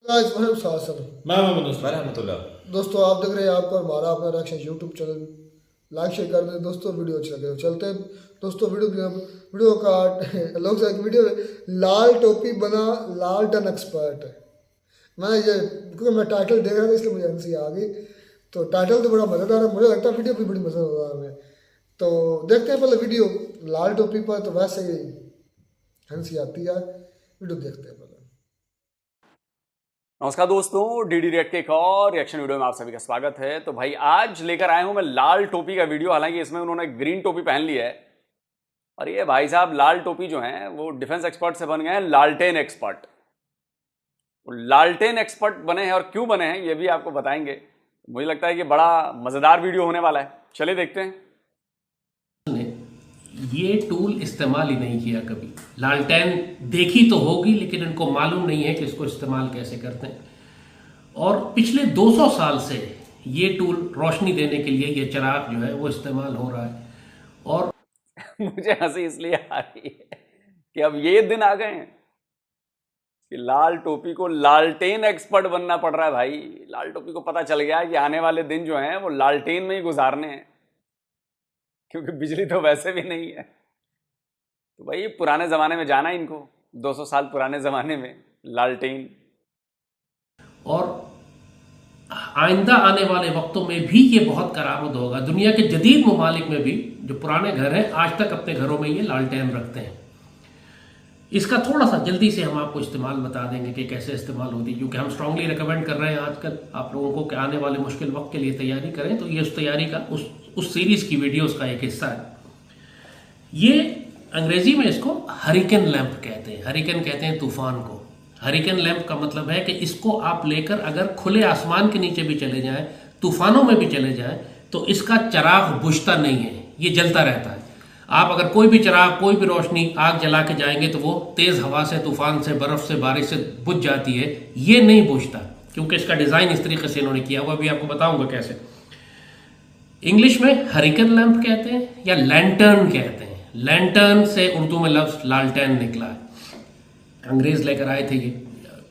दोस्तों आप देख रहे हैं आपका हमारा अपना reaction YouTube channel. Like share कर दें दोस्तों। वीडियो अच्छी लगे तो चलते हैं दोस्तों। वीडियो का लोग वीडियो लाल टोपी बना लालटेन एक्सपर्ट। मैं ये क्योंकि मैं टाइटल देख रहा था इसलिए मुझे हंसी आ गई। तो टाइटल तो बड़ा मज़ेदार है, मुझे लगता है वीडियो भी बड़ी मज़ेदार है। तो देखते हैं पहले वीडियो लाल टोपी पर, तो वैसे ही हंसी आती है। वीडियो देखते हैं पहले। नमस्कार दोस्तों, डीडी रिएक्ट के एक और रिएक्शन वीडियो में आप सभी का स्वागत है। तो भाई आज लेकर आया हूं मैं लाल टोपी का वीडियो। हालांकि इसमें उन्होंने ग्रीन टोपी पहन ली है और ये भाई साहब लाल टोपी जो है वो डिफेंस एक्सपर्ट से बन गए हैं लालटेन एक्सपर्ट। लालटेन एक्सपर्ट बने हैं और क्यों बने हैं ये भी आपको बताएंगे। मुझे लगता है कि बड़ा मजेदार वीडियो होने वाला है। चलिए देखते हैं। ये टूल इस्तेमाल ही नहीं किया कभी। लालटेन देखी तो होगी लेकिन इनको मालूम नहीं है कि इसको इस्तेमाल कैसे करते हैं। और पिछले 200 साल से ये टूल रोशनी देने के लिए, ये चिराग जो है वो इस्तेमाल हो रहा है। और मुझे हंसी इसलिए आ रही है कि अब ये दिन आ गए हैं कि लाल टोपी को लालटेन एक्सपर्ट बनना पड़ रहा है। भाई लाल टोपी को पता चल गया कि आने वाले दिन जो हैं वो लालटेन में ही गुजारने हैं, क्योंकि बिजली तो वैसे भी नहीं है। तो भाई पुराने ज़माने में जाना इनको, 200 साल पुराने ज़माने में लालटेन। और आइंदा आने वाले वक्तों में भी ये बहुत करामद होगा। दुनिया के जदीद ममालिक में भी जो पुराने घर हैं आज तक अपने घरों में ये लालटेन रखते हैं। इसका थोड़ा सा जल्दी से हम आपको इस्तेमाल बता देंगे कि कैसे इस्तेमाल होती है, क्योंकि हम स्ट्रांगली रिकमेंड कर रहे हैं आजकल आप लोगों को कि आने वाले मुश्किल वक्त के लिए तैयारी करें। तो ये उस तैयारी का उस सीरीज की वीडियोस का एक हिस्सा है। ये अंग्रेजी में इसको हरिकेन लैंप कहते हैं। हरिकेन कहते हैं तूफान को। हरिकेन लैंप का मतलब है कि इसको आप लेकर अगर खुले आसमान के नीचे भी चले जाएं, तूफानों में भी चले जाएं, तो इसका चिराग बुझता नहीं है, ये जलता रहता है। आप अगर कोई भी चिराग, कोई भी रोशनी आग जला के जाएंगे तो वो तेज हवा से, तूफान से, बर्फ से, बारिश से बुझ जाती है। ये नहीं बुझता क्योंकि इसका डिजाइन इस तरीके से इन्होंने किया हुआ। अभी आपको बताऊंगा कैसे। इंग्लिश में हरिकेन लैंप कहते हैं या लैंटर्न कहते हैं। लैंटर्न से उर्दू में लफ्ज लालटेन निकला है। अंग्रेज लेकर आए थे ये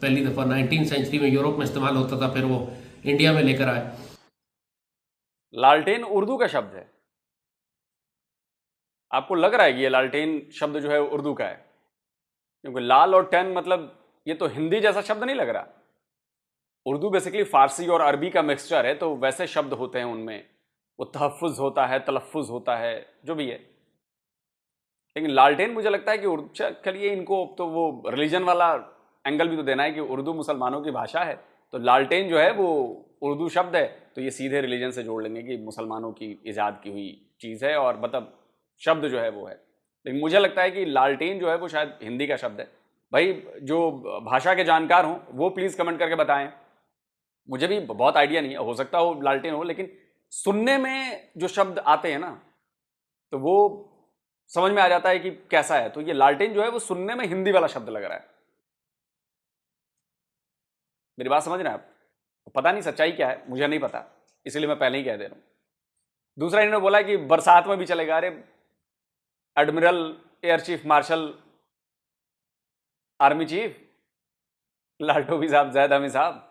पहली दफा 19वीं सेंचुरी में यूरोप में इस्तेमाल होता था, फिर वो इंडिया में लेकर आए। लालटेन उर्दू का शब्द है। आपको लग रहा है कि ये लालटेन शब्द जो है उर्दू का है, क्योंकि लाल और टेन मतलब ये तो हिंदी जैसा शब्द नहीं लग रहा। उर्दू बेसिकली फारसी और अरबी का मिक्सचर है, तो वैसे शब्द होते हैं उनमें, वो तहफ़्फ़ुज़ होता है, तलफ़्फ़ुज़ होता है, जो भी है। लेकिन लालटेन मुझे लगता है कि चलिए इनको तो वो रिलीजन वाला एंगल भी तो देना है कि उर्दू मुसलमानों की भाषा है, तो लालटेन जो है वो उर्दू शब्द है, तो ये सीधे रिलीजन से जोड़ लेंगे कि मुसलमानों की ईजाद की हुई चीज़ है और मतलब शब्द जो है वो है। लेकिन मुझे लगता है कि लालटेन जो है वो शायद हिंदी का शब्द है। भाई जो भाषा के जानकार हों वो प्लीज़ कमेंट करके बताएं। मुझे भी बहुत आइडिया नहीं है, हो सकता हो लालटेन हो, लेकिन सुनने में जो शब्द आते हैं ना तो वो समझ में आ जाता है कि कैसा है। तो ये लालटेन जो है वो सुनने में हिंदी वाला शब्द लग रहा है। मेरी बात समझ रहे हैं आप? पता नहीं सच्चाई क्या है, मुझे नहीं पता, इसलिए मैं पहले ही कह दे रहा हूं। दूसरा इन्होंने बोला कि बरसात में भी चलेगा। अरे admiral, air chief marshal, army chief लाल टोपी साहब, जैद हमी साहब,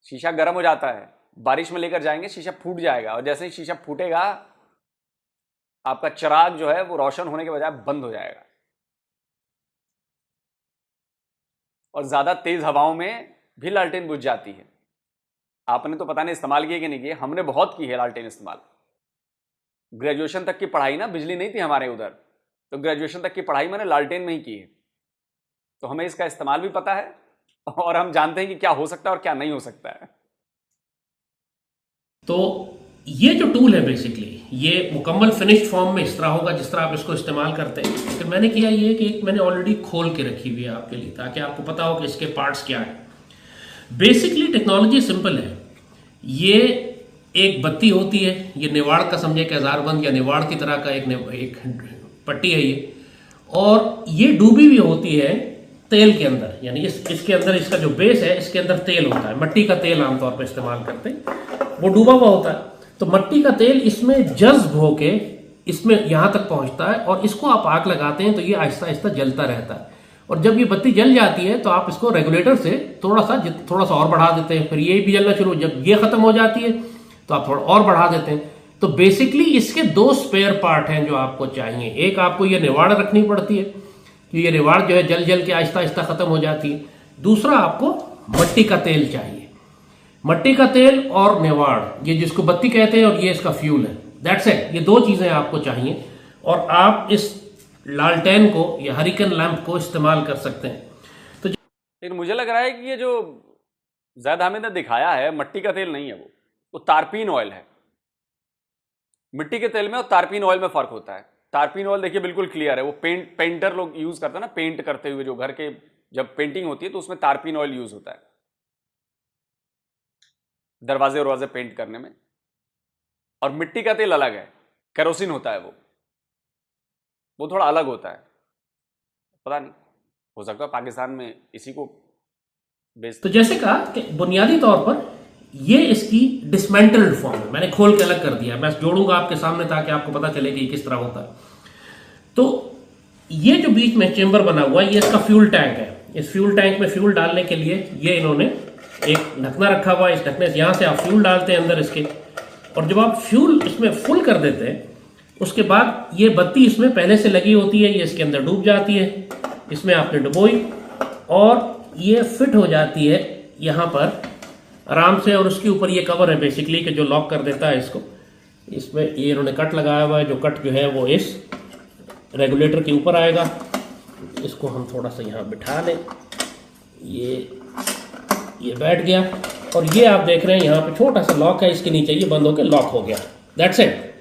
शीशा गर्म हो जाता है, बारिश में लेकर जाएंगे शीशा फूट जाएगा, और जैसे ही शीशा फूटेगा आपका चिराग जो है वो रोशन होने के बजाय बंद हो जाएगा। और ज्यादा तेज हवाओं में भी लालटेन बुझ जाती है। आपने तो पता नहीं इस्तेमाल किए कि नहीं किए, हमने बहुत की है लालटेन इस्तेमाल। ग्रेजुएशन तक की पढ़ाई ना, बिजली नहीं थी हमारे उधर, तो ग्रेजुएशन तक की पढ़ाई मैंने लालटेन में ही की है। तो हमें इसका इस्तेमाल भी पता है और हम जानते हैं कि क्या हो सकता है और क्या नहीं हो सकता है। तो ये जो टूल है बेसिकली ये मुकम्मल फिनिश्ड फॉर्म में इस तरह होगा जिस तरह आप इसको इस्तेमाल करते हैं। फिर मैंने किया ये कि मैंने ऑलरेडी खोल के रखी हुई है आपके लिए, ताकि आपको पता हो कि इसके पार्ट्स क्या है। बेसिकली टेक्नोलॉजी सिंपल है। ये एक बत्ती होती है, ये निवाड़ का समझे कि हजारबंद या निवाड़ की तरह का एक पट्टी है ये, और ये डूबी हुई होती है तेल के अंदर। यानी इसके अंदर, इसका जो बेस है इसके अंदर तेल होता है, मट्टी का तेल आमतौर पर इस्तेमाल करते हैं, वो डूबा हुआ होता है। तो मट्टी का तेल इसमें जज्ब होके इसमें यहां तक पहुंचता है, और इसको आप आग लगाते हैं तो ये आहिस्ता आहिस्ता जलता रहता है। और जब ये बत्ती जल जाती है तो आप इसको रेगुलेटर से थोड़ा सा और बढ़ा देते हैं, फिर ये भी जलना शुरू, जब ये खत्म हो जाती है तो आप थोड़ा और बढ़ा देते हैं। तो बेसिकली इसके दो स्पेयर पार्ट हैं जो आपको चाहिए। एक आपको ये निवाड़ रखनी पड़ती है कि ये निवाड़ जो है जल जल के आहिस्ता आहिस्ता खत्म हो जाती है। दूसरा आपको मट्टी का तेल चाहिए। मट्टी का तेल और निवाड़, ये जिसको बत्ती कहते हैं, और ये इसका फ्यूल है। That's it. ये दो चीजें आपको चाहिए और आप इस लालटेन को या हरिकेन लैंप को इस्तेमाल कर सकते हैं। तो लेकिन मुझे लग रहा है कि ये जो ज़ैद हामिद ने दिखाया है मट्टी का तेल नहीं है, वो तारपीन ऑयल है। मिट्टी के तेल में और तारपीन ऑयल में फर्क होता है। तारपीन ऑयल देखिए बिल्कुल क्लियर है, वो पेंटर लोग यूज करते हैं ना, पेंट करते हुए जो घर के जब पेंटिंग होती है तो उसमें तारपीन ऑयल यूज होता है दरवाजे वरवाजे पेंट करने में। और मिट्टी का तेल अलग है, केरोसिन होता है, वो थोड़ा अलग होता है। पता नहीं, हो सकता है पाकिस्तान में इसी को बेच। तो जैसे कहा कि बुनियादी तौर पर ये इसकी डिसमेंटल्ड फॉर्म है, मैंने खोल के अलग कर दिया, मैं जोड़ूंगा आपके सामने ताकि आपको पता चले कि किस तरह होता है। तो ये जो बीच में चेंबर बना हुआ है, ये इसका फ्यूल टैंक है। इस फ्यूल टैंक में फ्यूल डालने के लिए ये इन्होंने एक ढकना रखा हुआ है। इस ढकने से यहां से आप फ्यूल डालते हैं अंदर इसके, और जब आप फ्यूल इसमें फुल कर देते हैं उसके बाद ये बत्ती इसमें पहले से लगी होती है, ये इसके अंदर डूब जाती है। इसमें आपने डुबोई और ये फिट हो जाती है यहाँ पर आराम से, और उसके ऊपर ये कवर है बेसिकली कि जो लॉक कर देता है इसको। इसमें ये इन्होंने कट लगाया हुआ है, जो कट जो है वो इस रेगुलेटर के ऊपर आएगा। इसको हम थोड़ा सा यहाँ बिठा लें, ये बैठ गया, और ये आप देख रहे हैं यहाँ पे छोटा सा लॉक है इसके नीचे, ये बंद होकर लॉक हो गया। That's it.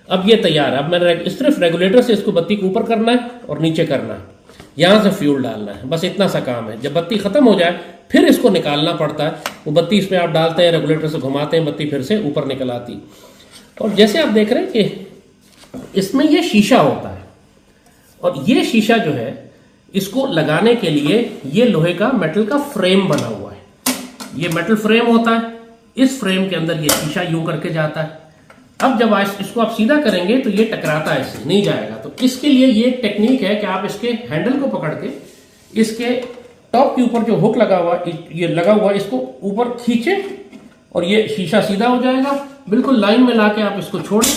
अब ये तैयार है। अब मैंने सिर्फ रेगुलेटर से इसको बत्ती को ऊपर करना है और नीचे करना है, यहाँ से फ्यूल डालना है, बस इतना सा काम है। जब बत्ती खत्म हो जाए फिर इसको निकालना पड़ता है। वो बत्ती इसमें आप डालते हैं, रेगुलेटर से घुमाते हैं, बत्ती फिर से ऊपर निकल आती। और जैसे आप देख रहे हैं कि इसमें ये शीशा होता है, और ये शीशा जो है इसको लगाने के लिए ये लोहे का मेटल का फ्रेम बना हुआ है। ये मेटल फ्रेम होता है, इस फ्रेम के अंदर ये शीशा यूं करके जाता है। अब जब इसको आप सीधा करेंगे तो ये टकराता है, इससे नहीं जाएगा। तो इसके लिए ये एक टेक्निक है कि आप इसके हैंडल को पकड़ के इसके टॉप के ऊपर जो हुक लगा हुआ ये लगा हुआ इसको ऊपर खींचे और ये शीशा सीधा हो जाएगा। बिल्कुल लाइन में लाके आप इसको छोड़ें,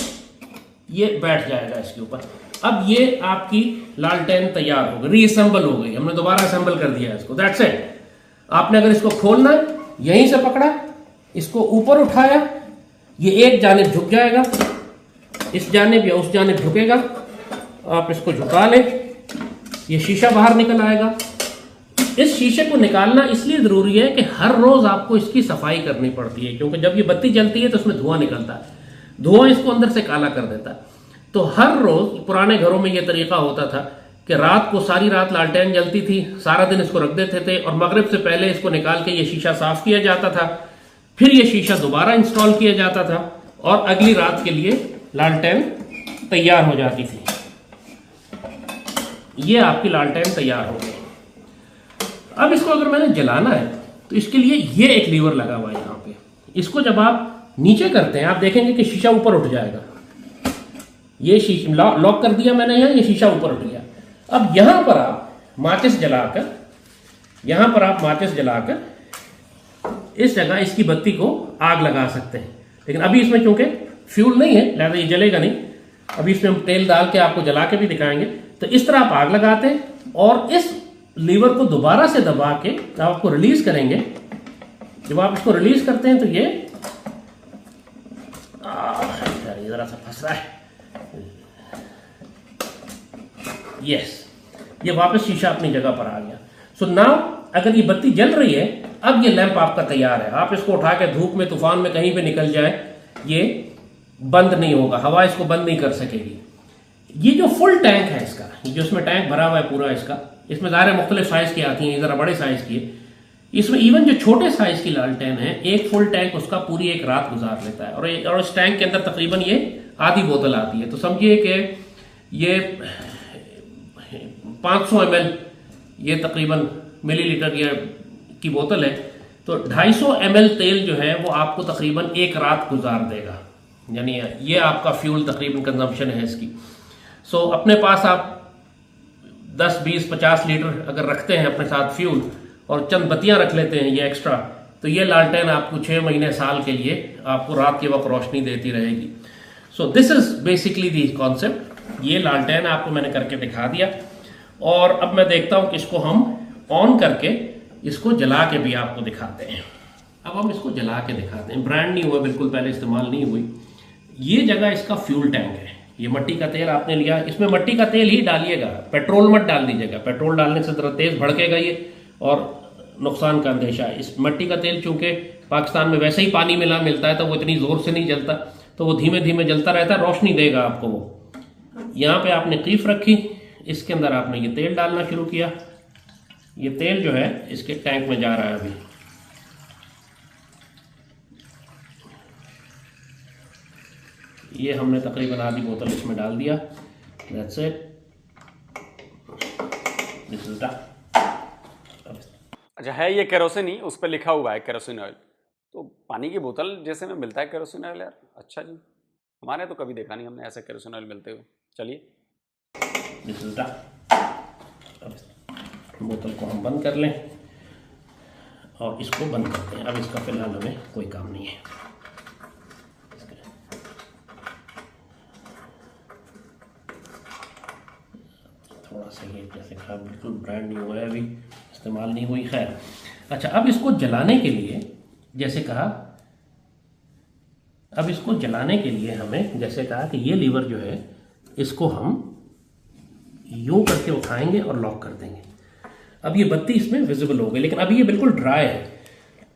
ये बैठ जाएगा इसके ऊपर। अब ये आपकी लालटेन तैयार हो गई, रीअसेंबल हो गई। हमने दोबारा असेंबल कर दिया इसको। That's it. आपने अगर इसको खोलना है, यहीं से पकड़ा, इसको ऊपर उठाया, ये एक जानिब झुक जाएगा, इस जानिब या उस जानिब झुकेगा। आप इसको झुका लें, ये शीशा बाहर निकल आएगा। इस शीशे को निकालना इसलिए जरूरी है कि हर रोज आपको इसकी सफाई करनी पड़ती है, क्योंकि जब ये बत्ती जलती है तो उसमें धुआं निकलता है। धुआं इसको अंदर से काला कर देता है। तो हर रोज पुराने घरों में यह तरीका होता था कि रात को सारी रात लालटेन जलती थी, सारा दिन इसको रख देते थे, और मगरिब से पहले इसको निकाल के ये शीशा साफ किया जाता था। फिर ये शीशा दोबारा इंस्टॉल किया जाता था और अगली रात के लिए लालटेन तैयार हो जाती थी। ये आपकी लालटेन तैयार हो गई। अब इसको अगर मैंने जलाना है तो इसके लिए ये एक लीवर लगा हुआ है यहाँ पे। इसको जब आप नीचे करते हैं आप देखेंगे कि शीशा ऊपर उठ जाएगा। ये शीशा लॉक कर दिया मैंने, यहाँ ये शीशा ऊपर उठ गया। अब यहां पर आप माचिस जलाकर इस जगह इसकी बत्ती को आग लगा सकते हैं। लेकिन अभी इसमें चूंकि फ्यूल नहीं है लिहाजा ये जलेगा नहीं। अभी इसमें हम तेल डाल के आपको जला के भी दिखाएंगे। तो इस तरह आप आग लगाते हैं और इस लीवर को दोबारा से दबा के आपको रिलीज करेंगे। जब आप इसको रिलीज करते हैं तो ये जरा सा फंस रहा है, यस, ये वापस शीशा अपनी जगह पर आ गया। सो नाउ अगर ये बत्ती जल रही है, अब ये लैंप आपका तैयार है। आप इसको उठा के धूप में तूफान में कहीं पे निकल जाए, ये बंद नहीं होगा, हवा इसको बंद नहीं कर सकेगी। ये जो फुल टैंक है इसका, जो इसमें टैंक भरा हुआ है पूरा इसका, इसमें ज़ाहिर मुख्तलिफ साइज की आती हैं, ज़रा बड़े साइज की है। इसमें इवन जो छोटे साइज की लालटेन है, एक फुल टैंक उसका पूरी एक रात गुजार लेता है। और इस टैंक के अंदर तकरीबन ये आधी बोतल आती है। तो समझिए कि ये 500 ml ये तकरीबन मिलीलीटर ये की बोतल है। तो 250 ml तेल जो है वो आपको तकरीबन एक रात गुजार देगा। यानी ये आपका फ्यूल तकरीबन कंजम्पशन है इसकी। सो अपने पास आप 10, 20, 50 लीटर अगर रखते हैं अपने साथ फ्यूल और चंद बत्तियां रख लेते हैं ये एक्स्ट्रा, तो ये लालटेन आपको 6 महीने साल के लिए आपको रात के वक्त रोशनी देती रहेगी। So this is basically the concept. ये लालटेन आपको मैंने करके दिखा दिया और अब मैं देखता हूं कि इसको हम ऑन करके इसको जला के भी आपको दिखाते हैं। अब हम इसको जला के दिखाते हैं। ब्रांड न्यू है, बिल्कुल पहले इस्तेमाल नहीं हुई। ये जगह इसका फ्यूल टैंक है। ये मिट्टी का तेल आपने लिया, इसमें मिट्टी का तेल ही डालिएगा, पेट्रोल मत डाल दीजिएगा। पेट्रोल डालने से जरा तेज भड़केगा ये और नुकसान का अंदेशा है। इस मिट्टी का तेल चूंकि पाकिस्तान में वैसे ही पानी मिला मिलता है तो वो इतनी जोर से नहीं जलता, तो वो धीमे धीमे जलता रहता है, रोशनी देगा आपको वो। यहाँ पे आपने कीफ रखी, इसके अंदर आपने ये तेल डालना शुरू किया। ये तेल जो है इसके टैंक में जा रहा है अभी। ये हमने तकरीबन आधी बोतल इसमें डाल दिया। That's it. This is done. अच्छा, है ये केरोसिन ही, उस पर लिखा हुआ है केरोसिन ऑयल, तो पानी की बोतल जैसे में मिलता है केरोसिन ऑयल यार। अच्छा जी, हमारे तो कभी देखा नहीं हमने ऐसे केरोसिन ऑयल मिलते हुए। चलिए, This is done. अब बोतल को हम बंद कर लें और इसको बंद करते हैं। अब इसका फिलहाल हमें कोई काम नहीं है। थोड़ा सा ये जैसे कहा बिल्कुल ब्रांड न्यू है, अभी इस्तेमाल नहीं हुई। खैर, अच्छा, अब इसको जलाने के लिए जैसे कहा, अब इसको जलाने के लिए हमें जैसे कहा कि ये लीवर जो है इसको हम यूं करके उठाएंगे और लॉक कर देंगे। अब ये बत्ती इसमें विजिबल हो गई, लेकिन अभी ये बिल्कुल ड्राई है।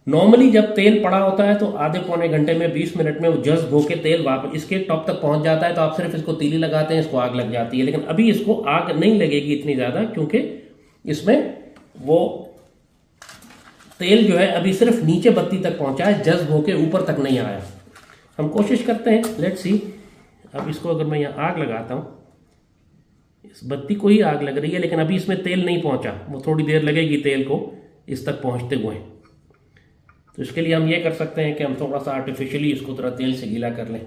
नॉर्मली जब तेल पड़ा होता है तो आधे पौने घंटे में 20 मिनट में वो जज्ब होकर तेल वापस इसके टॉप तक पहुंच जाता है, तो आप सिर्फ इसको तीली लगाते हैं, इसको आग लग जाती है। लेकिन अभी इसको आग नहीं लगेगी इतनी ज़्यादा, क्योंकि इसमें वो तेल जो है अभी सिर्फ नीचे बत्ती तक पहुंचा है, जज्ब होकर ऊपर तक नहीं आया। हम कोशिश करते हैं, लेट्स सी। अब इसको अगर मैं यहाँ आग लगाता हूँ, इस बत्ती को ही आग लग रही है, लेकिन अभी इसमें तेल नहीं पहुंचा। वो थोड़ी देर लगेगी तेल को इस तक पहुंचते हुए। तो इसके लिए हम ये कर सकते हैं कि हम थोड़ा सा आर्टिफिशियली इसको थोड़ा तेल से गीला कर लें।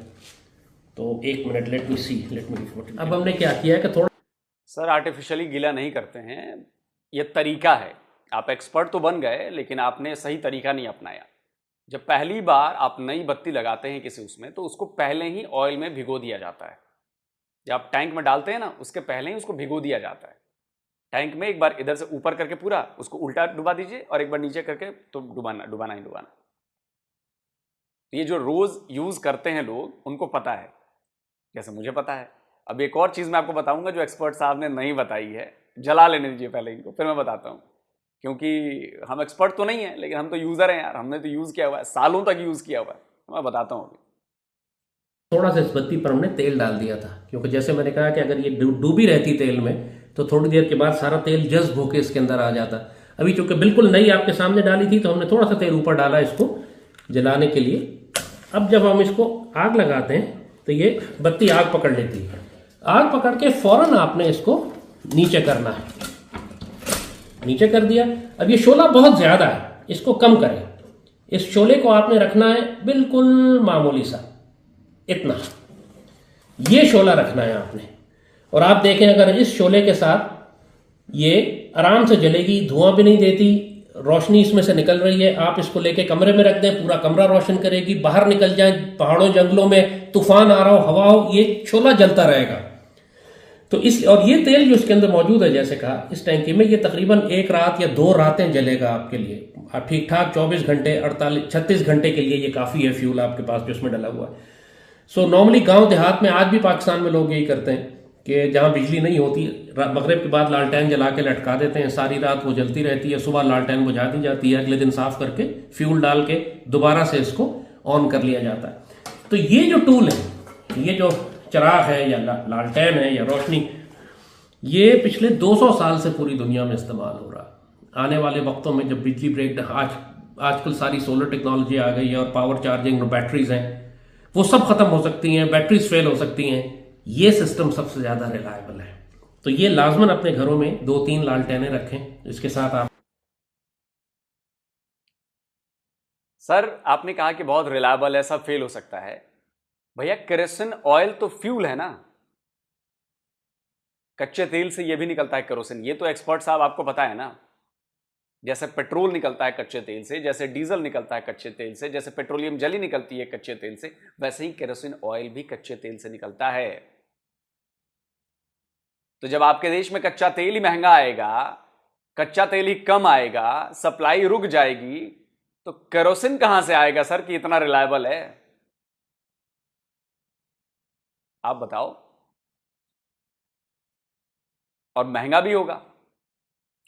तो 1 मिनट, लेट मी। अब हमने क्या किया है कि थोड़ा, सर आर्टिफिशियली गीला नहीं करते हैं, ये तरीका है। आप एक्सपर्ट तो बन गए, लेकिन आपने सही तरीका नहीं अपनाया। जब पहली बार आप नई बत्ती लगाते हैं किसी उसमें, तो उसको पहले ही ऑयल में भिगो दिया जाता है। जब आप टैंक में डालते हैं ना, उसके पहले ही उसको भिगो दिया जाता है। टैंक में एक बार इधर से ऊपर करके पूरा उसको उल्टा डुबा दीजिए और एक बार नीचे करके, तो डुबाना ही डुबाना। ये जो रोज यूज करते हैं लोग, उनको पता है, जैसे मुझे पता है। अब एक और चीज मैं आपको बताऊंगा जो एक्सपर्ट साहब ने नहीं बताई है। जला लेने दीजिए पहले इनको, फिर मैं बताता हूँ। क्योंकि हम एक्सपर्ट तो नहीं है, लेकिन हम तो यूजर हैं यार, हमने तो यूज किया हुआ है, सालों तक यूज किया हुआ है। मैं बताता हूँ। थोड़ा सा इस बत्ती पर हमने तेल डाल दिया था, क्योंकि जैसे मैंने कहा कि अगर ये डूबी रहती तेल में तो थोड़ी देर के बाद सारा तेल जज्ब होकर इसके अंदर आ जाता। अभी चूंकि बिल्कुल नई आपके सामने डाली थी, तो हमने थोड़ा सा तेल ऊपर डाला इसको जलाने के लिए। अब जब हम इसको आग लगाते हैं तो ये बत्ती आग पकड़ लेती है। आग पकड़ के फौरन आपने इसको नीचे करना है। नीचे कर दिया। अब ये शोला बहुत ज्यादा है, इसको कम करें। इस शोले को आपने रखना है बिल्कुल मामूली सा, इतना ये शोला रखना है आपने। और आप देखें, अगर इस शोले के साथ ये आराम से जलेगी, धुआं भी नहीं देती, रोशनी इसमें से निकल रही है। आप इसको लेके कमरे में रख दें, पूरा कमरा रोशन करेगी। बाहर निकल जाए, पहाड़ों जंगलों में तूफान आ रहा हो, हवा हो, ये शोला जलता रहेगा। तो इस, और ये तेल जो इसके अंदर मौजूद है, जैसे कहा इस टैंकी में, ये तकरीबन 1 रात या 2 रातें जलेगा आपके लिए। ठीक ठाक 24 घंटे 36 घंटे के लिए ये काफी है फ्यूल आपके पास जो इसमें डला हुआ है। सो नॉर्मली गांव देहात में आज भी पाकिस्तान में लोग यही करते हैं कि जहां बिजली नहीं होती, मगरिब के बाद लालटेन जला के लटका देते हैं, सारी रात वो जलती रहती है, सुबह लालटेन बुझा दी जाती है, अगले दिन साफ करके फ्यूल डाल के दोबारा से इसको ऑन कर लिया जाता है। तो ये जो टूल है, ये जो चिराग है या लालटेन है या रोशनी, ये पिछले 200 साल से पूरी दुनिया में इस्तेमाल हो रहा। आने वाले वक्तों में जब बिजली ब्रेक, आजकल सारी सोलर टेक्नोलॉजी आ गई है और पावर चार्जिंग बैटरीज हैं, वो सब खत्म हो सकती हैं, बैटरीज फेल हो सकती हैं। ये सिस्टम सबसे ज्यादा रिलायबल है। तो ये लाजमन अपने घरों में 2-3 लालटेनें रखें। इसके साथ आप, सर आपने कहा कि बहुत रिलायबल है, सब फेल हो सकता है। भैया केरोसिन ऑयल तो फ्यूल है ना, कच्चे तेल से ये भी निकलता है केरोसिन, ये तो एक्सपर्ट साहब आपको पता है ना। जैसे पेट्रोल निकलता है कच्चे तेल से, जैसे डीजल निकलता है कच्चे तेल से, जैसे पेट्रोलियम जेली निकलती है कच्चे तेल से, वैसे ही केरोसिन ऑयल भी कच्चे तेल से निकलता है। तो जब आपके देश में कच्चा तेल ही महंगा आएगा, कच्चा तेल ही कम आएगा, सप्लाई रुक जाएगी, तो केरोसिन कहां से आएगा सर कि इतना रिलायबल है? आप बताओ। और महंगा भी होगा,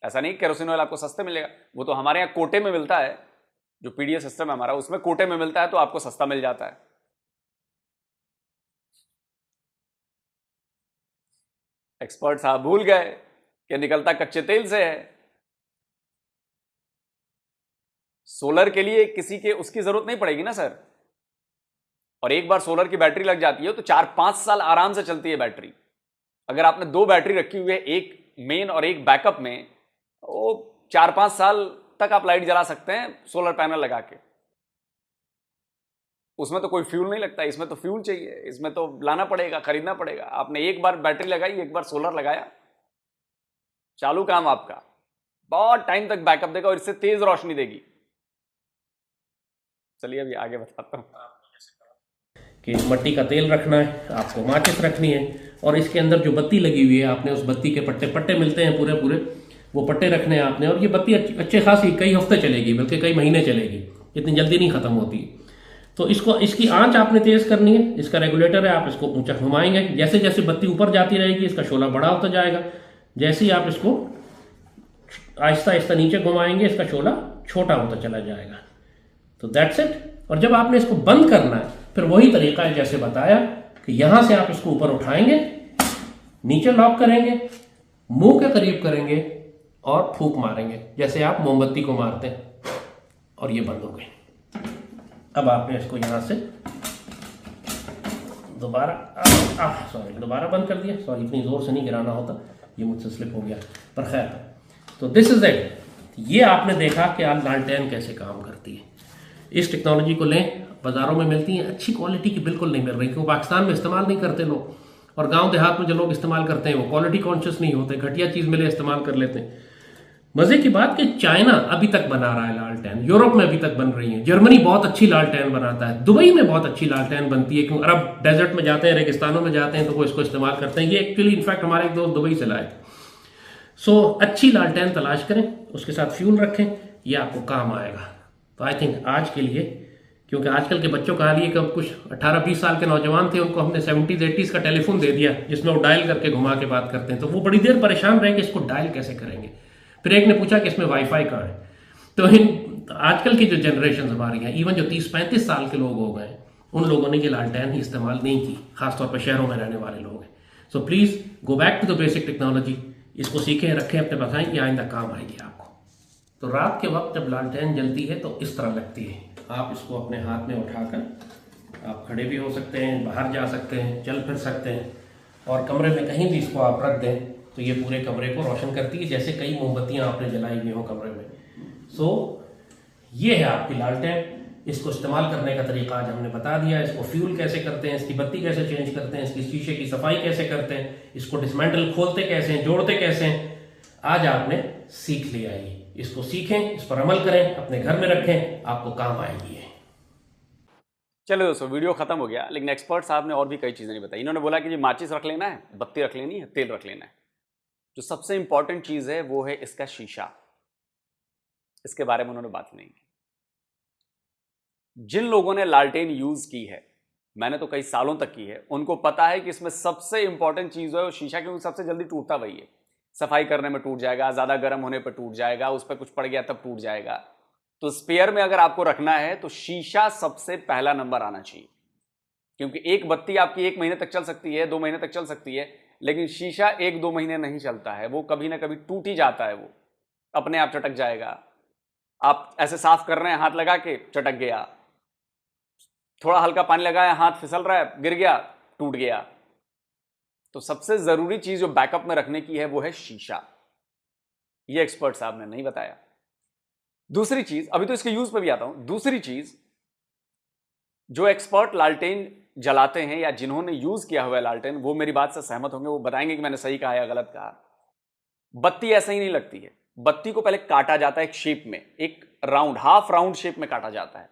ऐसा नहीं केरोसिन ऑयल आपको सस्ते मिलेगा, वो तो हमारे यहां कोटे में मिलता है, जो पीडीएस सिस्टम है हमारा उसमें कोटे में मिलता है, तो आपको सस्ता मिल जाता है। एक्सपर्ट साहब भूल गए कि निकलता कच्चे तेल से है। सोलर के लिए किसी के उसकी जरूरत नहीं पड़ेगी ना सर, और एक बार सोलर की बैटरी लग जाती है तो 4-5 साल आराम से चलती है बैटरी। अगर आपने 2 बैटरी रखी हुई है, एक मेन और एक बैकअप में, वो 4-5 साल तक आप लाइट जला सकते हैं सोलर पैनल लगा के। उसमें तो कोई फ्यूल नहीं लगता, इसमें तो फ्यूल चाहिए, इसमें तो लाना पड़ेगा, खरीदना पड़ेगा। आपने एक बार बैटरी लगाई, एक बार सोलर लगाया, चालू काम आपका, बहुत टाइम तक बैकअप देगा और इससे तेज रोशनी देगी। चलिए अभी आगे बताता हूं कि मट्टी का तेल रखना है, आपको माचिस रखनी है, और इसके अंदर जो बत्ती लगी हुई है आपने उस बत्ती के पट्टे मिलते हैं पूरे पूरे, वो पट्टे रखने हैं आपने। और ये बत्ती अच्छे खासी कई हफ्ते चलेगी, बल्कि कई महीने चलेगी, इतनी जल्दी नहीं खत्म होती। तो इसकी आंच आपने तेज करनी है। इसका रेगुलेटर है, आप इसको ऊंचा घुमाएंगे, जैसे जैसे बत्ती ऊपर जाती रहेगी इसका शोला बड़ा होता जाएगा। जैसे ही आप इसको आहिस्ता आहिस्ता नीचे घुमाएंगे इसका शोला छोटा होता चला जाएगा। तो दैट्स इट। और जब आपने इसको बंद करना है फिर वही तरीका है जैसे बताया, कि यहां से आप इसको ऊपर उठाएंगे, नीचे लॉक करेंगे, मुंह के करीब करेंगे और फूंक मारेंगे जैसे आप मोमबत्ती को मारते हैं, और ये बंद हो गई। अब आपने इसको यहां से दोबारा दोबारा बंद कर दिया। सॉरी, इतनी जोर से नहीं गिराना होता, ये मुझसे स्लिप हो गया, पर खैर। तो दिस इज इट। ये आपने देखा कि आज लालटेन कैसे काम करती है। इस टेक्नोलॉजी को लें, बाजारों में मिलती हैं, अच्छी क्वालिटी की बिल्कुल नहीं मिल रही, क्योंकि पाकिस्तान में इस्तेमाल नहीं करते लोग, और गांव देहात में जो लोग इस्तेमाल करते हैं वो क्वालिटी कॉन्शियस नहीं होते, घटिया चीज मिले इस्तेमाल कर लेते हैं। मजे की बात कि चाइना अभी तक बना रहा है लालटेन, यूरोप में अभी तक बन रही है, जर्मनी बहुत अच्छी लालटेन बनाता है, दुबई में बहुत अच्छी लालटेन बनती है, क्योंकि अरब डेजर्ट में जाते हैं, रेगिस्तानों में जाते हैं तो वो इसको इस्तेमाल करते हैं। ये एक्चुअली इनफैक्ट हमारे एक दोस्त दुबई से लाए थे। सो अच्छी लालटेन तलाश करें, उसके साथ फ्यूल रखें, ये आपको काम आएगा। तो आई थिंक आज के लिए, क्योंकि आजकल के बच्चों का हाल ये कब कुछ 18-20 साल के नौजवान थे, उनको हमने 70s-80s का टेलीफोन दे दिया जिसमें वो डायल करके घुमा के बात करते हैं, तो वो बड़ी देर परेशान रहे कि इसको डायल कैसे करेंगे। फिर एक ने पूछा कि इसमें वाईफाई कहाँ है। तो आजकल की जो जनरेशन हमारी हैं, इवन जो 30-35 साल के लोग हो गए, उन लोगों ने ये लालटेन ही इस्तेमाल नहीं की, खासतौर पर शहरों में रहने वाले लोग हैं। So please go back to the basic technology, इसको सीखें, रखें अपने पास, ये आइंदा काम आएगी आपको। तो रात के वक्त जब लालटेन जलती है तो इस तरह लगती है। आप इसको अपने हाथ में उठाकर आप खड़े भी हो सकते हैं, बाहर जा सकते हैं, चल फिर सकते हैं, और कमरे में कहीं भी इसको आप रख दें तो ये पूरे कमरे को रोशन करती है, जैसे कई मोमबत्तियां आपने जलाई हुई हो कमरे में। सो ये है आपकी लालटेन। इसको इस्तेमाल करने का तरीका आज हमने बता दिया। इसको फ्यूल कैसे करते हैं, इसकी बत्ती कैसे चेंज करते हैं, इसकी शीशे की सफाई कैसे करते हैं, इसको डिसमेंटल खोलते कैसे हैं, जोड़ते कैसे हैं, आज आपने सीख लिया। ये इसको सीखें, इस पर अमल करें, अपने घर में रखें, आपको काम आएगी है। चलो दोस्तों, वीडियो खत्म हो गया, लेकिन एक्सपर्ट साहब ने और भी कई चीजें नहीं बताई। इन्होंने बोला कि जी माचिस रख लेना है, बत्ती रख लेनी है, तेल रख लेना है। जो सबसे इंपॉर्टेंट चीज है वो है इसका शीशा। इसके बारे में उन्होंने बात नहीं की। जिन लोगों ने लालटेन यूज की है, मैंने तो कई सालों तक की है, उनको पता है कि इसमें सबसे इंपॉर्टेंट चीज है वो शीशा, क्योंकि सबसे जल्दी टूटता वही है। सफाई करने में टूट जाएगा, ज्यादा गर्म होने पर टूट जाएगा, उस पर कुछ पड़ गया तब टूट जाएगा। तो स्पेयर में अगर आपको रखना है तो शीशा सबसे पहला नंबर आना चाहिए, क्योंकि एक बत्ती आपकी 1 महीने तक चल सकती है, 2 महीने तक चल सकती है, लेकिन शीशा 1-2 महीने नहीं चलता है, वो कभी ना कभी टूट ही जाता है, वो अपने आप चटक जाएगा। आप ऐसे साफ कर रहे हैं, हाथ लगा के चटक गया, थोड़ा हल्का पानी लगाया, हाथ फिसल रहा है, गिर गया, टूट गया। तो सबसे जरूरी चीज जो बैकअप में रखने की है वो है शीशा। ये एक्सपर्ट साहब ने नहीं बताया। दूसरी चीज, अभी तो इसके यूज पे भी आता हूं। दूसरी चीज, जो एक्सपर्ट लालटेन जलाते हैं या जिन्होंने यूज किया हुआ है लालटेन, वो मेरी बात से सहमत होंगे, वो बताएंगे कि मैंने सही कहा या गलत कहा। बत्ती ऐसे ही नहीं लगती है। बत्ती को पहले काटा जाता है एक शेप में, एक राउंड, हाफ राउंड शेप में काटा जाता है,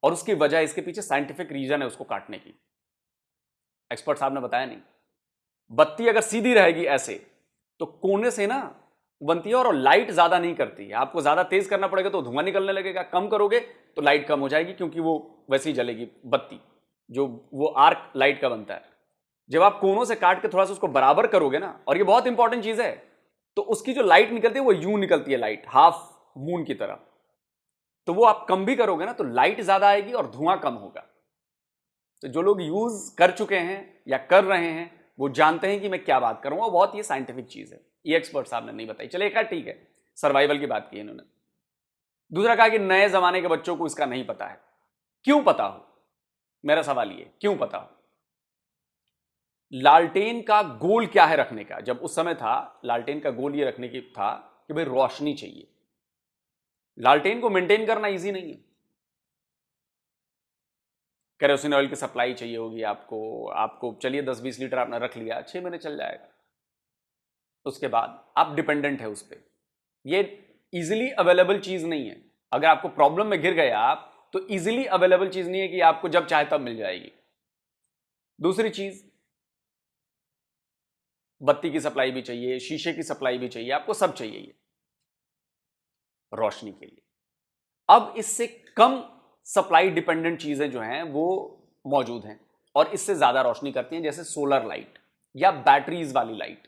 और उसकी वजह, इसके पीछे साइंटिफिक रीजन है उसको काटने की। एक्सपर्ट साहब ने बताया नहीं। बत्ती अगर सीधी रहेगी ऐसे तो कोने से ना बनती है और लाइट ज्यादा नहीं करती है। आपको ज्यादा तेज करना पड़ेगा तो धुआं निकलने लगेगा, कम करोगे तो लाइट कम हो जाएगी, क्योंकि वो वैसे ही जलेगी बत्ती, जो वो आर्क लाइट का बनता है। जब आप कोनों से काट के थोड़ा सा उसको बराबर करोगे ना, और ये बहुत इंपॉर्टेंट चीज है, तो उसकी जो लाइट निकलती है वो यूं निकलती है, लाइट हाफ मून की तरह। तो वो आप कम भी करोगे ना तो लाइट ज्यादा आएगी और धुआं कम होगा। तो जो लोग यूज कर चुके हैं या कर रहे हैं वो जानते हैं कि मैं क्या बात करूंगा। बहुत ही साइंटिफिक चीज है, ये एक्सपर्ट साहब ने नहीं बताई। चलिए खैर ठीक है, सर्वाइवल की बात की इन्होंने। दूसरा कहा कि नए जमाने के बच्चों को इसका नहीं पता है। क्यों पता हो? मेरा सवाल ये, क्यों पता हो? लालटेन का गोल क्या है रखने का? जब उस समय था, लालटेन का गोल ये रखने की था कि भाई रोशनी चाहिए। लालटेन को मेंटेन करना इजी नहीं है। केरोसिन ऑयल की सप्लाई चाहिए होगी आपको चलिए 10-20 लीटर आपने रख लिया, 6 महीने चल जाएगा। उसके बाद आप डिपेंडेंट है उस पर। ये इजीली अवेलेबल चीज नहीं है। अगर आपको प्रॉब्लम में गिर गए आप, तो इजीली अवेलेबल चीज नहीं है कि आपको जब चाहे तब मिल जाएगी। दूसरी चीज, बत्ती की सप्लाई भी चाहिए, शीशे की सप्लाई भी चाहिए, आपको सब चाहिए ये रोशनी के लिए। अब इससे कम सप्लाई डिपेंडेंट चीजें जो हैं वो मौजूद हैं और इससे ज्यादा रोशनी करती हैं, जैसे सोलर लाइट या बैटरीज वाली लाइट।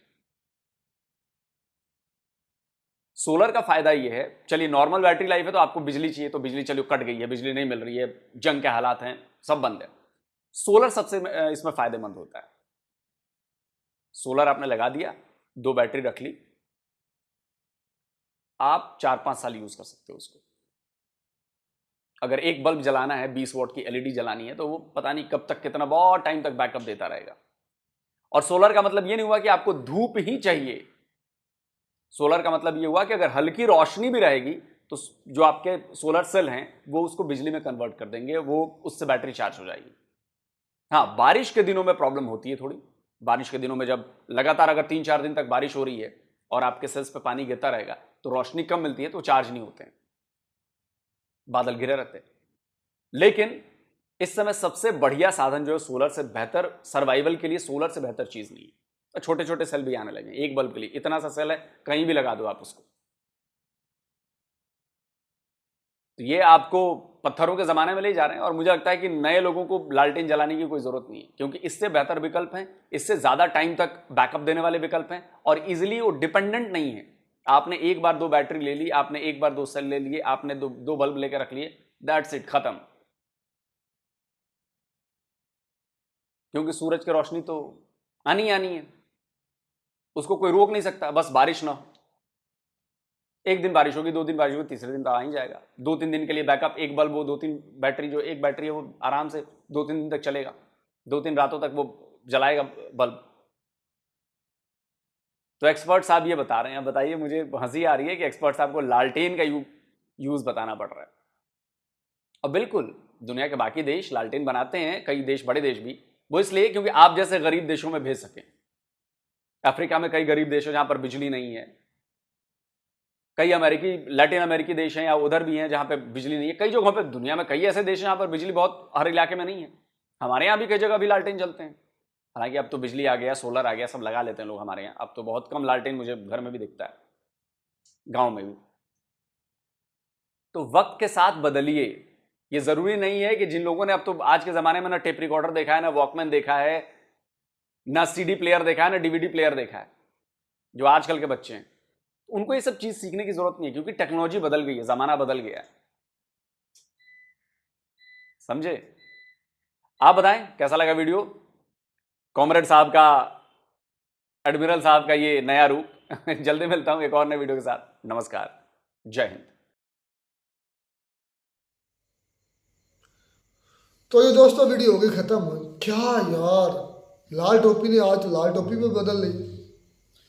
सोलर का फायदा ये है, चलिए नॉर्मल बैटरी लाइफ है तो आपको बिजली चाहिए, तो बिजली चलिए कट गई है, बिजली नहीं मिल रही है, जंग के हालात हैं, सब बंद है। सोलर सबसे इसमें फायदेमंद होता है। सोलर आपने लगा दिया, 2 बैटरी रख ली, आप 4-5 साल यूज कर सकते हो उसको। अगर एक बल्ब जलाना है, 20 वॉट की एलईडी जलानी है, तो वो पता नहीं कब तक, कितना बहुत टाइम तक बैकअप देता रहेगा। और सोलर का मतलब ये नहीं हुआ कि आपको धूप ही चाहिए। सोलर का मतलब ये हुआ कि अगर हल्की रोशनी भी रहेगी तो जो आपके सोलर सेल हैं वो उसको बिजली में कन्वर्ट कर देंगे, वो उससे बैटरी चार्ज हो जाएगी। हाँ, बारिश के दिनों में प्रॉब्लम होती है थोड़ी। बारिश के दिनों में जब लगातार अगर 3-4 दिन तक बारिश हो रही है और आपके सेल्स पे पानी गिरता रहेगा तो रोशनी कम मिलती है, तो चार्ज नहीं होते हैं, बादल घिरे रहते हैं। लेकिन इस समय सबसे बढ़िया साधन जो है सोलर से बेहतर, सर्वाइवल के लिए सोलर से बेहतर चीज नहीं है। छोटे छोटे सेल भी आने लगे, एक बल्ब के लिए इतना सा सेल है, कहीं भी लगा दो आप उसको। तो ये आपको पत्थरों के जमाने में ले जा रहे हैं, और मुझे लगता है कि नए लोगों को लालटेन जलाने की कोई जरूरत नहीं है, क्योंकि इससे बेहतर विकल्प हैं, इससे ज्यादा टाइम तक बैकअप देने वाले विकल्प हैं, और इजिली वो डिपेंडेंट नहीं है। आपने एक बार 2 बैटरी ले ली, आपने एक बार 2 सेल ले लिए, आपने 2 बल्ब लेकर रख लिए, दैट्स इट, खत्म। क्योंकि सूरज की रोशनी तो आनी आनी है, उसको कोई रोक नहीं सकता, बस बारिश ना हो। एक दिन बारिश होगी, 2 दिन बारिश होगी, तीसरे दिन तो आ ही जाएगा। 2-3 दिन के लिए बैकअप, एक बल्ब, वो 2-3 बैटरी, जो एक बैटरी है वो आराम से 2-3 दिन तक चलेगा, 2-3 रातों तक वो जलाएगा बल्ब। तो एक्सपर्ट साहब ये बता रहे हैं। अब बताइए, मुझे हंसी आ रही है कि एक्सपर्ट साहब को लालटेन का यूज बताना पड़ रहा है। अब बिल्कुल दुनिया के बाकी देश लालटेन बनाते हैं, कई देश, बड़े देश भी, वो इसलिए क्योंकि आप जैसे गरीब देशों में भेज सकें। अफ्रीका में कई गरीब देश हैं जहां पर बिजली नहीं है, कई लैटिन अमेरिकी देश हैं या उधर भी हैं जहां पे बिजली नहीं है, कई जगहों पे दुनिया में कई ऐसे देश हैं जहां पर बिजली बहुत हर इलाके में नहीं है। हमारे यहाँ भी कई जगह भी लालटेन जलते हैं, हालांकि अब तो बिजली आ गया, सोलर आ गया, सब लगा लेते हैं लोग हमारे यहाँ। अब तो बहुत कम लालटेन मुझे घर में भी दिखता है, गाँव में भी। तो वक्त के साथ बदलिए। ये जरूरी नहीं है कि जिन लोगों ने, अब तो आज के जमाने में ना टेप रिकॉर्डर देखा है, ना वॉकमैन देखा है, ना सीडी प्लेयर देखा है, ना डीवीडी प्लेयर देखा है, जो आजकल के बच्चे हैं, उनको ये सब चीज सीखने की जरूरत नहीं है, क्योंकि टेक्नोलॉजी बदल गई है, जमाना बदल गया है। समझे? आप बताएं कैसा लगा वीडियो, कॉमरेड साहब का, एडमिरल साहब का ये नया रूप। जल्दी मिलता हूं एक और नए वीडियो के साथ। नमस्कार, जय हिंद। तो ये दोस्तों वीडियो हो गई खत्म। क्या यार, लाल टोपी ने आज लाल टोपी में बदल ली,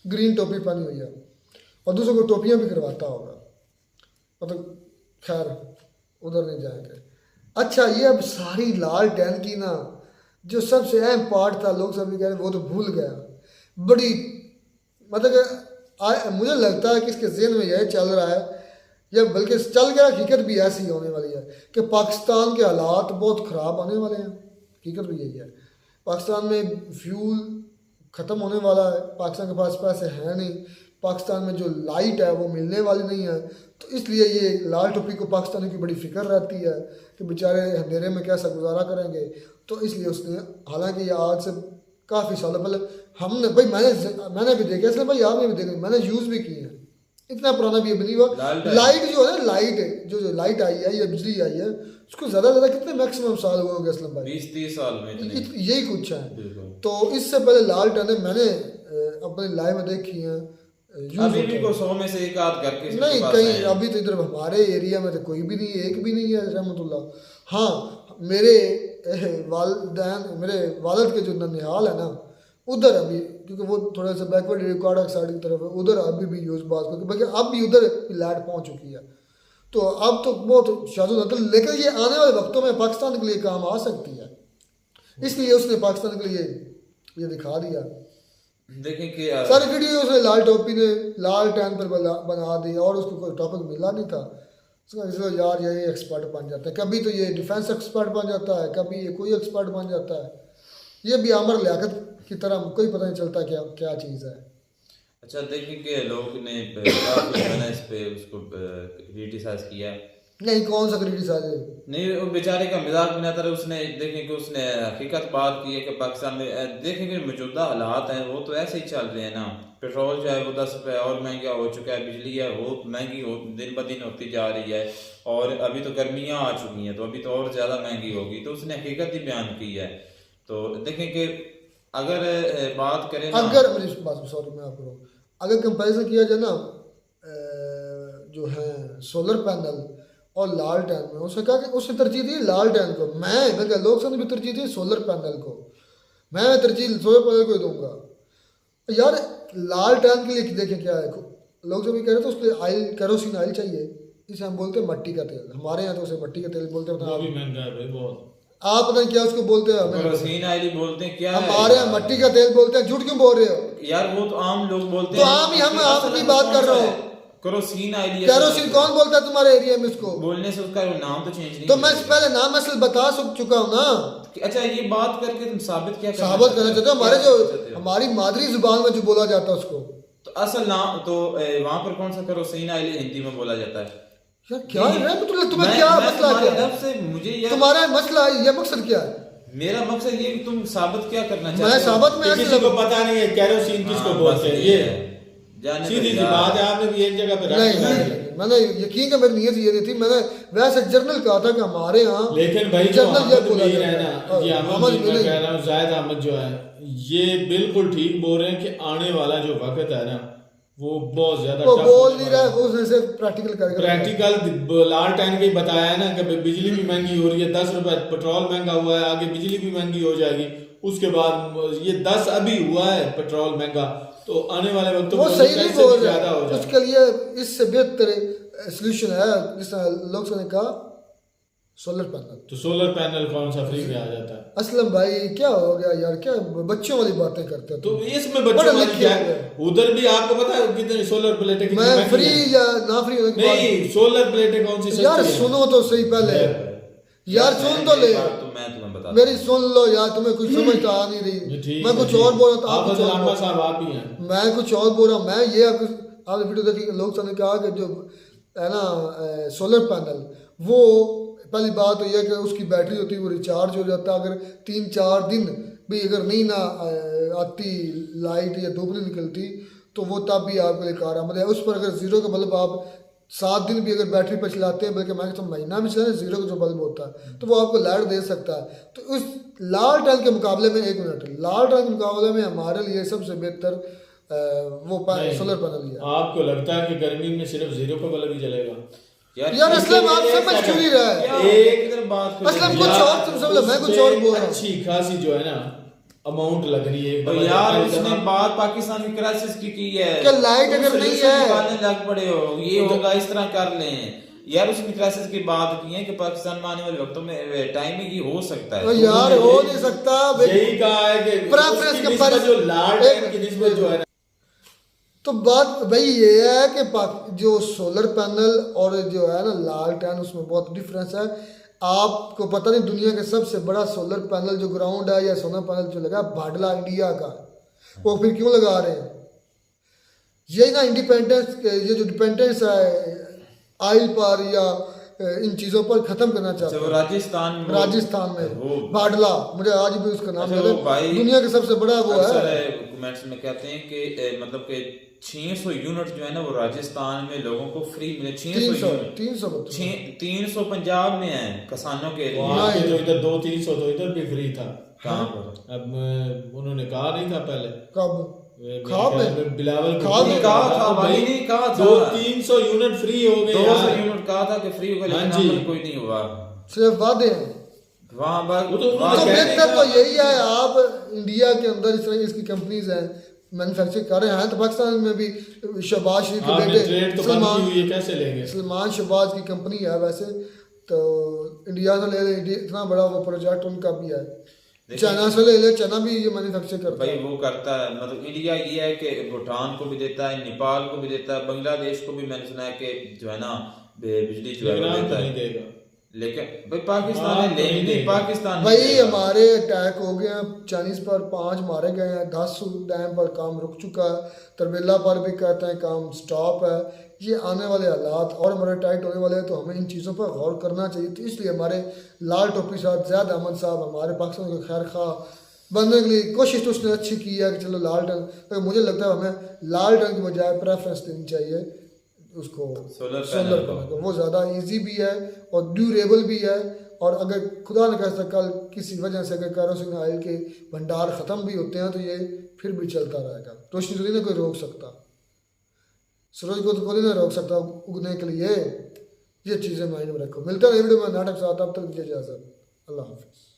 ग्रीन टोपी पहनी हुई है, और दूसरों को टोपियां भी करवाता होगा। मतलब खैर उधर नहीं जाएंगे। अच्छा, ये अब सारी लालटेन की ना जो सबसे अहम पार्ट था लोग सभी कह रहे वो तो भूल गया। बड़ी मतलब कि मुझे लगता है कि इसके ज़हन में यह चल रहा है, या बल्कि चल गया, हकीकत भी ऐसी होने वाली है कि पाकिस्तान के हालात बहुत ख़राब आने वाले हैं। हकीकत भी यही है, पाकिस्तान में फ्यूल ख़त्म होने वाला है, पाकिस्तान के पास पैसे हैं नहीं, पाकिस्तान में जो लाइट है वो मिलने वाली नहीं है। तो इसलिए ये लाल टोपी को पाकिस्तानी की बड़ी फिक्र रहती है कि बेचारे अंधेरे में कैसा गुजारा करेंगे। तो इसलिए उसने, हालांकि ये आज से काफ़ी सालों पहले हमने भाई मैंने भी देखा, इसलिए भाई आपने भी देखा, मैंने यूज़ भी किए हैं, इतना पुराना भी बनी हुआ। लाइट जो है ना, लाइट जो लाइट आई है या बिजली आई है, उसको ज़्यादा कितने मैक्सिमम साल हुए होंगे असलम भाई? 20-30 साल में यही कुछ है। तो इससे पहले लाल टने मैंने अपने लाइव में देखी हैं, अभी भी को 100 में से एक आध करके नहीं कहीं, अभी तो इधर हमारे एरिया में तो कोई भी नहीं है, एक भी नहीं है रहमतुल्लाह। हाँ मेरे वालिद के जो ननिहाल है ना, उधर अभी, क्योंकि वो थोड़ा सा बैकवर्ड रिकॉर्ड साइड की तरफ है, उधर अभी भी यूज बात करके, बल्कि अब भी उधर लाइट पहुंच चुकी है। तो अब तो बहुत शादुल, लेकिन ये आने वाले वक्तों में पाकिस्तान के लिए काम आ सकती है, इसलिए उसने पाकिस्तान के लिए ये दिखा दिया। देखें कि सारी वीडियो उसने लाल टोपी ने लाल टैन पर बना दी और उसको कोई टॉपिक मिला नहीं था। उसका यार ये एक्सपर्ट बन जाता है, कभी तो ये डिफेंस एक्सपर्ट बन जाता है, कभी ये कोई एक्सपर्ट बन जाता है। ये भी आमर लियाकत की तरह कोई पता नहीं चलता क्या क्या चीज़ है। अच्छा देखें कि लोग ने काफी इस पे उसको क्रिटिसाइज किया। नहीं, कौन सा क्रिटिसाइज है? नहीं, वो बेचारे का मजाक बनाता रहा। उसने देखें कि उसने हकीकत बात की है कि पाकिस्तान में देखें कि मौजूदा हालात हैं वो तो ऐसे ही चल रहे हैं ना। पेट्रोल जो है वो 10 रुपये और महंगा हो चुका है, बिजली है वो महंगी दिन ब दिन होती जा रही है, और अभी तो गर्मियाँ आ चुकी हैं तो अभी तो और ज़्यादा महंगी होगी। तो उसने हकीकत ही बयान की है। तो देखें कि अगर बात करें ना, अगर सॉरी मैं आपको, अगर कंपैरिजन किया जाए ना जो है सोलर पैनल और लाल टैन में, उसने कहा कि उसने तरजीह दी लाल टैन को। मैं क्या लोग ने भी तरजीह दी सोलर पैनल को, मैं तरजीह सोलर पैनल को ही दूंगा। यार लाल टैन के लिए देखें क्या है, लोग जो भी कह रहे थे उसके ऑयल, केरोसिन ऑयल चाहिए, इसे हम बोलते हैं मट्टी का तेल। हमारे यहाँ तो उसे मट्टी का तेल बोलते हैं, महंगा है भाई बहुत। आप पता नहीं क्या उसको बोलते हैं, केरोसिन ऑयल बोलते हैं क्या? हमारे यहाँ मट्टी का तेल बोलते हैं। झूठ क्यों बोल रहे हो यार? वो तो आम लोग बोलते हैं। तो आम ही, हम आपकी बात कर रहा हूँ। केरोसिन ऑयल, केरोसिन कौन बोलता है तुम्हारे एरिया में? इसको बोलने से उसका नाम तो चेंज नहीं। तो मैं पहले नाम असल बता चुका हूँ ना। अच्छा ये बात करके तुम साबित क्या साबित करना चाहते हो? हमारे जो हमारी मादरी जुबान में जो बोला जाता है उसको, तो असल नाम तो वहाँ पर कौन सा केरोसिन ऑयल हिंदी में बोला जाता है? यार क्या है तुम्हें क्या मसला क्या से मुझे यार तुम्हारा मसला, ये मकसद क्या है? मेरा मकसद ये कि तुम साबित क्या करना चाहते हो? मैं साबित में किसी को पता नहीं है केरोसिन किसको बोलते हैं। ये सीधी सी बात है, आपने भी एक जगह पे नहीं, मैंने यकीन का मेरी नीयत ये नहीं थी। मैंने वैसे जर्नल कहा था कि हमारे यहाँ, लेकिन भाई जो अहमद मीर है ना, ये अहमद मीर, मैं कह रहा हूँ जायद अहमद जो है ये बिल्कुल ठीक बोल रहे हैं कि आने वाला जो वक्त है ना वो बहुत ज्यादा वो बोल नहीं रहा है, वो उसने प्रैक्टिकल करके प्रैक्टिकल लाल टैन के बताया है ना कि बिजली भी महंगी हो रही है, 10 रुपए पेट्रोल महंगा हुआ है, आगे बिजली भी महंगी हो जाएगी। उसके बाद ये 10 अभी हुआ है पेट्रोल महंगा, तो आने वाले वक्त वो सही नहीं बोल ज्यादा हो जाए। उसके लिए इससे बेहतर सोल्यूशन है, जिस लोग ने कहा सोलर पैनल। तो सोलर पैनल कौन सा फ्री में आ जाता है? असलम भाई क्या हो गया यार, क्या बच्चों वाली बातें करते हैं? तो इसमें बच्चों वाली क्या है? उधर भी आपको पता है कितनी सोलर प्लेटें, मैं फ्री या ना फ्री होने के नहीं, सोलर प्लेटें कौन सी यार सुनो तो सही पहले यार, सुन तो ले, मेरी सुन लो यार, तुम्हें कुछ समझ तो आ नहीं रही। मैं कुछ और बोल रहा था, आप ही हैं, मैं कुछ और बोल रहा हूँ। मैं ये आपने वीडियो देखी, लोग ने कहा कि जो है ना सोलर पैनल, वो पहली बात तो यह कि उसकी बैटरी होती है वो रिचार्ज हो जाता है। अगर 3-4 दिन भी अगर नहीं ना आती लाइट या धूप नहीं निकलती तो वो तब भी आपके लिए कारआमद है। उस पर अगर जीरो का बल्ब आप 7 दिन भी अगर बैटरी पर चलाते हैं, बल्कि मैं तो महीना भी चलाए, जीरो का जो बल्ब होता है तो वो आपको लाइट दे सकता है। तो उस लाल टैन के मुकाबले में, एक मिनट, लाल टैन के मुकाबले में हमारे लिए सबसे बेहतर वो सोलर पैनल है। आपको लगता है कि गर्मी में सिर्फ जीरो पे बल्ब ही जलेगा? यार असलम आप समझ क्यों नहीं रहा है? एक इधर बात असलम कुछ और तुम समझ लो, मैं कुछ और बोल रहा हूं। अच्छी खासी जो है ना अमाउंट लग रही है। तो यार उसने बात पाकिस्तान की क्राइसिस की है कि लाइट अगर नहीं है, लग पड़े हो, ये होगा, इस तरह कर लें। यार उसने क्राइसिस की बात की है कि पाकिस्तान में आने वाले वक्तों में टाइमिंग ही हो सकता तो है। यार हो नहीं सकता यही कहा है कि प्रेफरेंस उसकी के निस्बत पर जो लालटेन की निस्बत जो है ना, तो बात भाई ये है कि जो सोलर पैनल और जो है ना लालटेन उसमें बहुत डिफरेंस है। आपको पता नहीं दुनिया के सबसे बड़ा सोलर पैनल जो ग्राउंड है या सोलर पैनल जो लगा भाडला इंडिया का, वो फिर क्यों लगा रहे हैं? यही ना इंडिपेंडेंस, ये जो डिपेंडेंस है ऑयल पर या इन चीज़ों पर ख़त्म करना चाहते वो हैं। राजस्थान में भाडला, मुझे आज भी उसका नाम याद है, दुनिया के सबसे बड़ा वो है। कमेंट्स में कहते हैं कि मतलब कि 600 यूनिट जो है ना वो राजस्थान में लोगों को फ्री मिले। 300 पंजाब में है किसानों के लिए। वहाँ के जो इधर 200-300 तो इधर भी फ्री था। कहाँ पर? अब उन्होंने कहा नहीं था पहले, कब बिलावल कहा था भाई, नहीं कहा था 200-300 यूनिट फ्री हो गए। 200 यूनिट कहा था कि फ्री होगा, लेकिन अमल कोई नहीं हुआ। सिर्फ वादे हैं वहाँ पर। तो बेहतर तो यही है, आप इंडिया के अंदर इस तरह इसकी कंपनीज हैं मैन्युफैक्चर कर रहे हैं। तो पाकिस्तान में भी शहबाज शरीफ के बेटे सलमान शहबाज की कंपनी है वैसे, तो इंडिया से ले ले, इतना बड़ा वो प्रोजेक्ट उनका भी है। चाइना से ले ले, चाइना भी ये मैन्युफैक्चर करता है। भाई वो करता है, मतलब इंडिया ये है कि भूटान को भी देता है, नेपाल को भी देता है, बांग्लादेश को भी मैंने सुना है कि जो है ना बिजली जो है देता है। लेकिन भाई पाकिस्तान भाई हमारे अटैक हो गए हैं चाइनीज पर, 5 मारे गए हैं, 10 डैम पर काम रुक चुका है, तरबेला पर भी कहते हैं काम स्टॉप है। ये आने वाले हालात और हमारे टाइट होने वाले हैं, तो हमें इन चीज़ों पर गौर करना चाहिए। तो इसलिए हमारे लाल टोपी साहब ज़ैद अहमद साहब हमारे पाकिस्तान के खैर खा बनने के लिए कोशिश तो उसने अच्छी की है कि चलो लाल टन, तो मुझे लगता है हमें लाल टन की बजाय प्रेफरेंस देनी चाहिए उसको सोलर पैनल को। वो ज़्यादा इजी भी है और ड्यूरेबल भी है। और अगर खुदा न खास्ता कल किसी वजह से अगर केरोसिन ऑयल के भंडार ख़त्म भी होते हैं तो ये फिर भी चलता रहेगा। रोशनी तो नहीं कोई रोक सकता, सूरज को तो कोई नहीं रोक सकता उगने के लिए। ये चीज़ें माइंड में रखो। मिलता है वीडियो में नाटक साथ, अब तक दीजिए इजाज़त। अल्लाह हाफिज़।